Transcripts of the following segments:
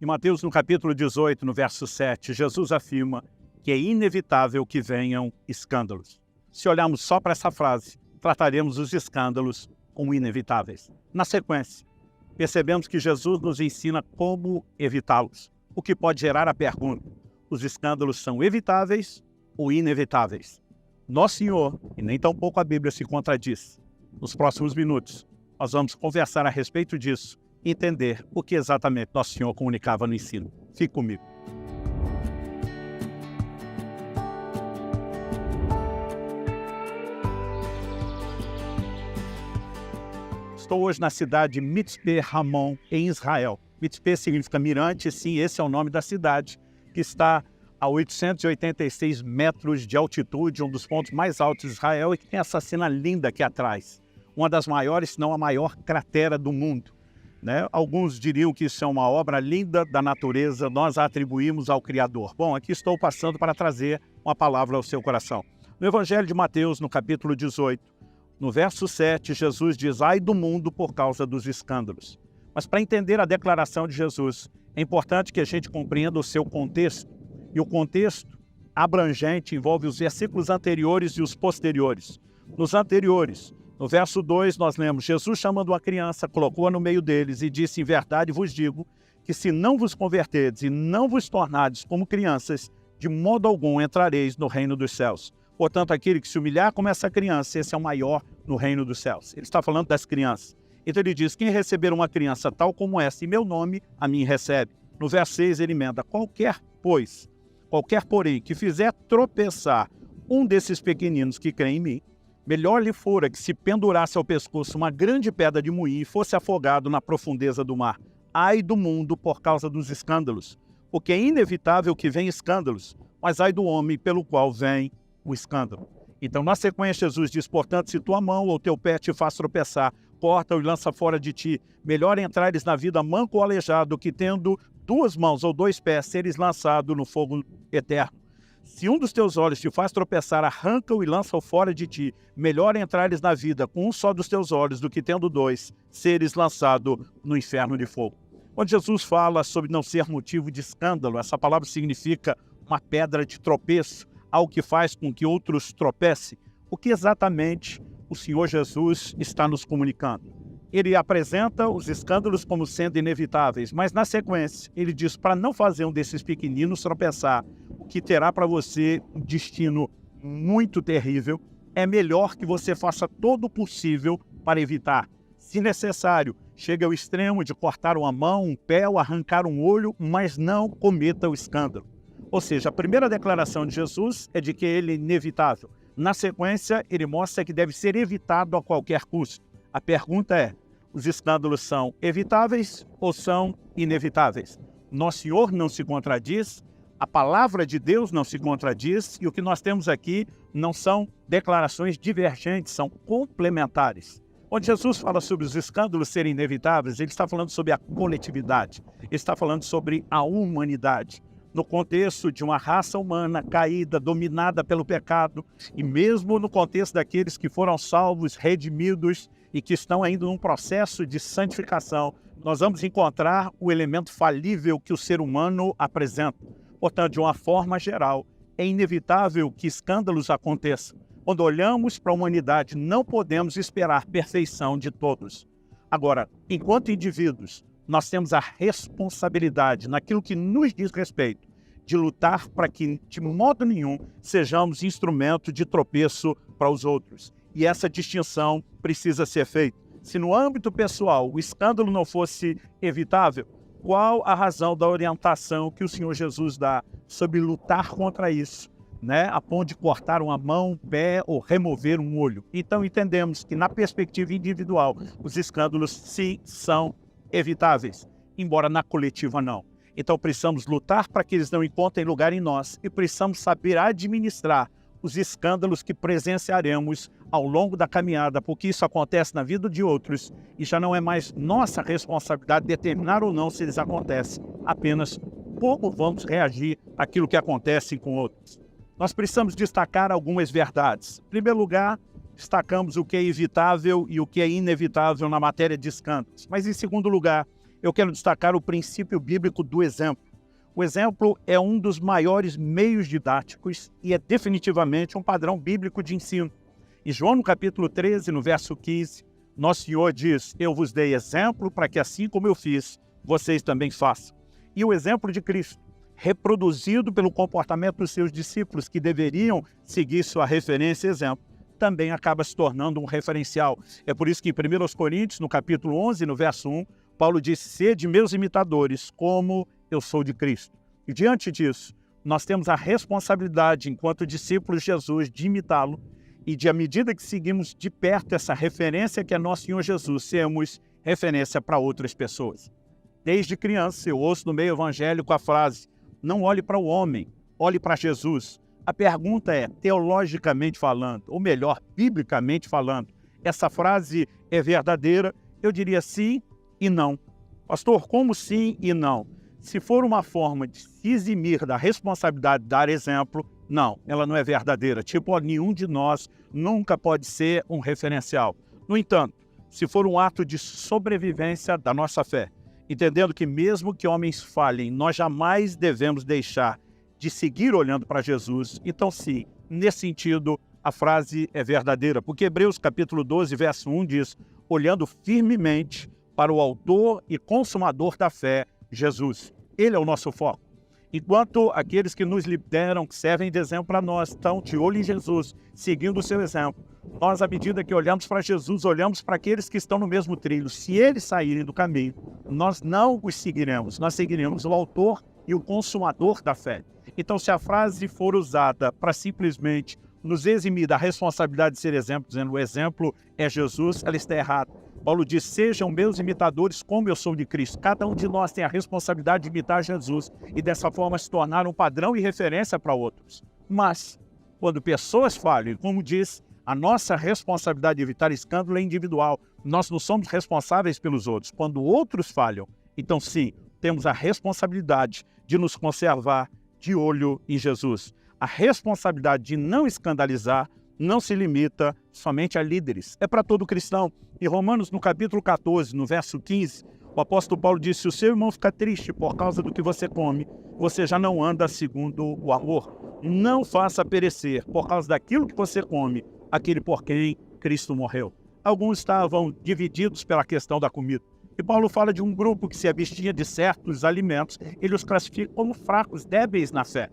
Em Mateus, no capítulo 18, no verso 7, Jesus afirma que é inevitável que venham escândalos. Se olharmos só para essa frase, trataremos os escândalos como inevitáveis. Na sequência, percebemos que Jesus nos ensina como evitá-los, o que pode gerar a pergunta: os escândalos são evitáveis ou inevitáveis? Nosso Senhor, e nem tampouco a Bíblia se contradiz. Nos próximos minutos, nós vamos conversar a respeito disso e entender o que exatamente Nosso Senhor comunicava no ensino. Fique comigo. Estou hoje na cidade de Mitzpe Ramon, em Israel. Mitzpe significa mirante, sim, esse é o nome da cidade, que está a 886 metros de altitude, um dos pontos mais altos de Israel, e que tem essa cena linda aqui atrás. Uma das maiores, se não a maior cratera do mundo, né? Alguns diriam que isso é uma obra linda da natureza, nós a atribuímos ao Criador. Bom, aqui estou passando para trazer uma palavra ao seu coração. No Evangelho de Mateus, no capítulo 18, no verso 7, Jesus diz: ai do mundo por causa dos escândalos. Mas para entender a declaração de Jesus, é importante que a gente compreenda o seu contexto. E o contexto abrangente envolve os versículos anteriores e os posteriores. Nos anteriores, no verso 2, nós lemos: Jesus chamando uma criança, colocou-a no meio deles e disse: em verdade vos digo que se não vos converterdes e não vos tornardes como crianças, de modo algum entrareis no reino dos céus. Portanto, aquele que se humilhar como essa criança, esse é o maior no reino dos céus. Ele está falando das crianças. Então ele diz: quem receber uma criança tal como essa, em meu nome, a mim recebe. No verso 6 ele emenda: qualquer, porém, que fizer tropeçar um desses pequeninos que creem em mim, melhor lhe fora que se pendurasse ao pescoço uma grande pedra de moinho e fosse afogado na profundeza do mar. Ai do mundo por causa dos escândalos, porque é inevitável que venham escândalos, mas ai do homem pelo qual vem o escândalo. Então, na sequência, Jesus diz: portanto, se tua mão ou teu pé te faz tropeçar, corta-o e lança fora de ti. Melhor entrares na vida manco ou aleijado, que tendo duas mãos ou dois pés, seres lançado no fogo eterno. Se um dos teus olhos te faz tropeçar, arranca-o e lança-o fora de ti. Melhor entrares na vida com um só dos teus olhos, do que tendo dois, seres lançado no inferno de fogo. Quando Jesus fala sobre não ser motivo de escândalo, essa palavra significa uma pedra de tropeço, algo que faz com que outros tropecem. O que exatamente o Senhor Jesus está nos comunicando? Ele apresenta os escândalos como sendo inevitáveis, mas na sequência ele diz para não fazer um desses pequeninos tropeçar, o que terá para você um destino muito terrível. É melhor que você faça todo o possível para evitar. Se necessário, chegue ao extremo de cortar uma mão, um pé ou arrancar um olho, mas não cometa o escândalo. Ou seja, a primeira declaração de Jesus é de que ele é inevitável. Na sequência, ele mostra que deve ser evitado a qualquer custo. A pergunta é: os escândalos são evitáveis ou são inevitáveis? Nosso Senhor não se contradiz, a palavra de Deus não se contradiz, e o que nós temos aqui não são declarações divergentes, são complementares. Quando Jesus fala sobre os escândalos serem inevitáveis, ele está falando sobre a coletividade, ele está falando sobre a humanidade. No contexto de uma raça humana caída, dominada pelo pecado, e mesmo no contexto daqueles que foram salvos, redimidos e que estão ainda num processo de santificação, nós vamos encontrar o elemento falível que o ser humano apresenta. Portanto, de uma forma geral, é inevitável que escândalos aconteçam. Quando olhamos para a humanidade, não podemos esperar perfeição de todos. Agora, enquanto indivíduos, nós temos a responsabilidade, naquilo que nos diz respeito, de lutar para que, de modo nenhum, sejamos instrumento de tropeço para os outros. E essa distinção precisa ser feita. Se no âmbito pessoal o escândalo não fosse evitável, qual a razão da orientação que o Senhor Jesus dá sobre lutar contra isso, né? A ponto de cortar uma mão, um pé ou remover um olho? Então entendemos que, na perspectiva individual, os escândalos sim são evitáveis, embora na coletiva não. Então precisamos lutar para que eles não encontrem lugar em nós e precisamos saber administrar os escândalos que presenciaremos ao longo da caminhada, porque isso acontece na vida de outros e já não é mais nossa responsabilidade determinar ou não se eles acontecem, apenas como vamos reagir àquilo que acontece com outros. Nós precisamos destacar algumas verdades. Em primeiro lugar, destacamos o que é evitável e o que é inevitável na matéria de escândalos. Mas, em segundo lugar, eu quero destacar o princípio bíblico do exemplo. O exemplo é um dos maiores meios didáticos e é definitivamente um padrão bíblico de ensino. Em João, no capítulo 13, no verso 15, nosso Senhor diz: eu vos dei exemplo para que assim como eu fiz, vocês também façam. E o exemplo de Cristo, reproduzido pelo comportamento dos seus discípulos, que deveriam seguir sua referência e exemplo, também acaba se tornando um referencial. É por isso que em 1 Coríntios, no capítulo 11, no verso 1, Paulo diz: sede meus imitadores, como eu sou de Cristo. E diante disso, nós temos a responsabilidade, enquanto discípulos de Jesus, de imitá-lo e de, à medida que seguimos de perto essa referência que é nosso Senhor Jesus, sermos referência para outras pessoas. Desde criança, eu ouço no meio evangélico a frase: não olhe para o homem, olhe para Jesus. A pergunta é, teologicamente falando, ou melhor, biblicamente falando, essa frase é verdadeira? Eu diria sim e não. Pastor, como sim e não? Se for uma forma de se eximir da responsabilidade de dar exemplo, não, ela não é verdadeira. Tipo, nenhum de nós nunca pode ser um referencial. No entanto, se for um ato de sobrevivência da nossa fé, entendendo que mesmo que homens falhem, nós jamais devemos deixar de seguir olhando para Jesus, então sim, nesse sentido, a frase é verdadeira, porque Hebreus capítulo 12, verso 1 diz: olhando firmemente para o autor e consumador da fé, Jesus. Ele é o nosso foco. Enquanto aqueles que nos lideram, que servem de exemplo para nós, estão de olho em Jesus, seguindo o seu exemplo, nós, à medida que olhamos para Jesus, olhamos para aqueles que estão no mesmo trilho. Se eles saírem do caminho, nós não os seguiremos, nós seguiremos o autor e o consumador da fé. Então, se a frase for usada para simplesmente nos eximir da responsabilidade de ser exemplo, dizendo o exemplo é Jesus, ela está errada. Paulo diz: sejam meus imitadores como eu sou de Cristo. Cada um de nós tem a responsabilidade de imitar Jesus e dessa forma se tornar um padrão e referência para outros. Mas, quando pessoas falham, como diz, a nossa responsabilidade de evitar escândalo é individual. Nós não somos responsáveis pelos outros. Quando outros falham, então sim, temos a responsabilidade de nos conservar de olho em Jesus. A responsabilidade de não escandalizar não se limita somente a líderes, é para todo cristão. Em Romanos, no capítulo 14, no verso 15, o apóstolo Paulo disse: se o seu irmão fica triste por causa do que você come, você já não anda segundo o amor. Não faça perecer, por causa daquilo que você come, aquele por quem Cristo morreu. Alguns estavam divididos pela questão da comida. E Paulo fala de um grupo que se abstinha de certos alimentos, ele os classifica como fracos, débeis na fé.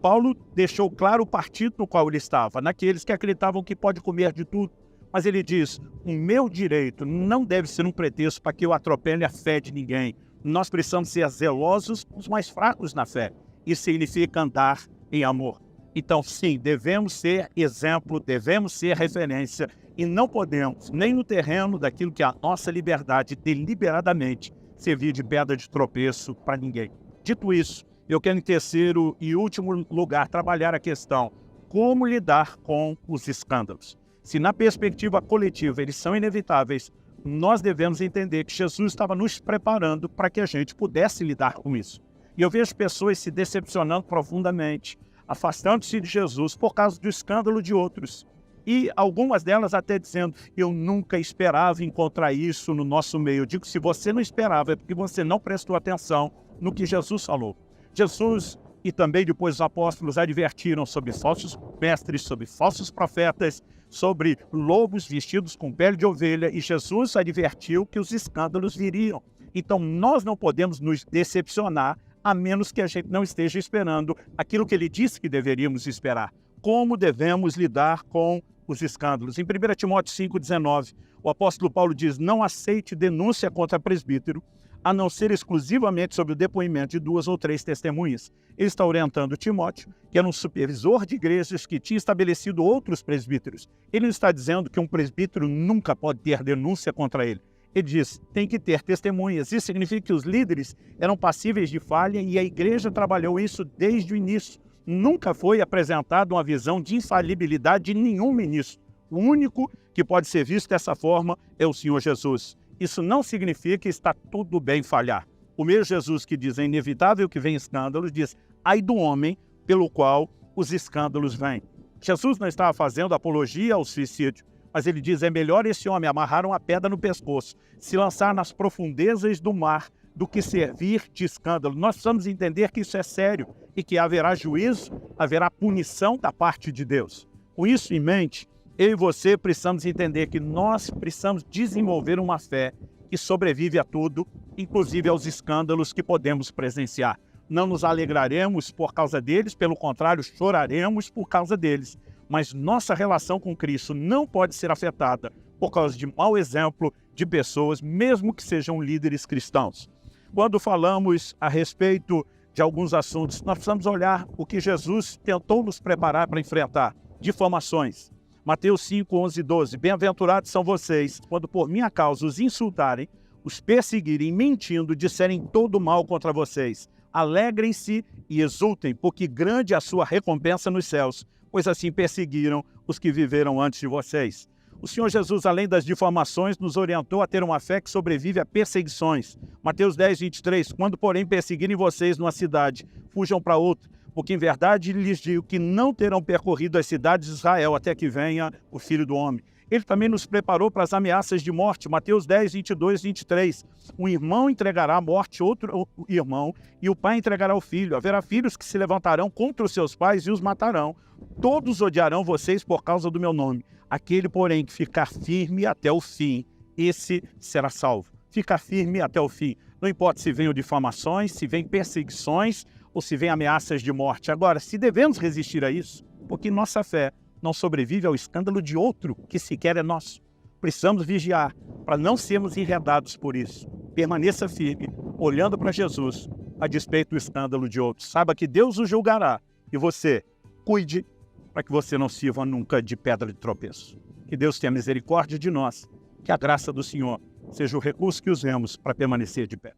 Paulo deixou claro o partido no qual ele estava, naqueles que acreditavam que pode comer de tudo. Mas ele diz: o meu direito não deve ser um pretexto para que eu atropele a fé de ninguém. Nós precisamos ser zelosos com os mais fracos na fé. Isso significa andar em amor. Então, sim, devemos ser exemplo, devemos ser referência e não podemos, nem no terreno daquilo que é a nossa liberdade, deliberadamente servir de pedra de tropeço para ninguém. Dito isso, eu quero, em terceiro e último lugar, trabalhar a questão: como lidar com os escândalos. Se na perspectiva coletiva eles são inevitáveis, nós devemos entender que Jesus estava nos preparando para que a gente pudesse lidar com isso. E eu vejo pessoas se decepcionando profundamente, afastando-se de Jesus por causa do escândalo de outros. E algumas delas até dizendo: eu nunca esperava encontrar isso no nosso meio. Eu digo: se você não esperava, é porque você não prestou atenção no que Jesus falou. Jesus e também depois os apóstolos advertiram sobre falsos mestres, sobre falsos profetas, sobre lobos vestidos com pele de ovelha, e Jesus advertiu que os escândalos viriam. Então nós não podemos nos decepcionar a menos que a gente não esteja esperando aquilo que ele disse que deveríamos esperar. Como devemos lidar com os escândalos? Em 1 Timóteo 5,19, o apóstolo Paulo diz: não aceite denúncia contra presbítero, a não ser exclusivamente sobre o depoimento de 2 ou 3 testemunhas. Ele está orientando Timóteo, que era um supervisor de igrejas que tinha estabelecido outros presbíteros. Ele não está dizendo que um presbítero nunca pode ter denúncia contra ele. Ele diz: tem que ter testemunhas. Isso significa que os líderes eram passíveis de falha e a igreja trabalhou isso desde o início. Nunca foi apresentada uma visão de infalibilidade de nenhum ministro. O único que pode ser visto dessa forma é o Senhor Jesus. Isso não significa que está tudo bem falhar. O mesmo Jesus que diz: é inevitável que venham escândalos, diz: ai do homem pelo qual os escândalos vêm. Jesus não estava fazendo apologia ao suicídio, mas ele diz: é melhor esse homem amarrar uma pedra no pescoço, se lançar nas profundezas do mar, do que servir de escândalo. Nós precisamos entender que isso é sério e que haverá juízo, haverá punição da parte de Deus. Com isso em mente, eu e você precisamos entender que nós precisamos desenvolver uma fé que sobrevive a tudo, inclusive aos escândalos que podemos presenciar. Não nos alegraremos por causa deles, pelo contrário, choraremos por causa deles. Mas nossa relação com Cristo não pode ser afetada por causa de mau exemplo de pessoas, mesmo que sejam líderes cristãos. Quando falamos a respeito de alguns assuntos, nós precisamos olhar o que Jesus tentou nos preparar para enfrentar: difamações. Mateus 5, 11 e 12. Bem-aventurados são vocês, quando por minha causa os insultarem, os perseguirem, mentindo, disserem todo mal contra vocês. Alegrem-se e exultem, porque grande é a sua recompensa nos céus, pois assim perseguiram os que viveram antes de vocês. O Senhor Jesus, além das difamações, nos orientou a ter uma fé que sobrevive a perseguições. Mateus 10, 23. Quando, porém, perseguirem vocês numa cidade, fujam para outra, porque em verdade lhes digo que não terão percorrido as cidades de Israel até que venha o Filho do Homem. Ele também nos preparou para as ameaças de morte. Mateus 10, 22 e 23. Um irmão entregará à morte outro irmão, e o pai entregará o filho. Haverá filhos que se levantarão contra os seus pais e os matarão. Todos odiarão vocês por causa do meu nome. Aquele, porém, que ficar firme até o fim, esse será salvo. Ficar firme até o fim. Não importa se venham difamações, se vêm perseguições ou se vêm ameaças de morte. Agora, se devemos resistir a isso, porque nossa fé não sobrevive ao escândalo de outro que sequer é nosso. Precisamos vigiar para não sermos enredados por isso. Permaneça firme, olhando para Jesus, a despeito do escândalo de outros. Saiba que Deus o julgará e você, cuide para que você não sirva nunca de pedra de tropeço. Que Deus tenha misericórdia de nós, que a graça do Senhor seja o recurso que usemos para permanecer de pé.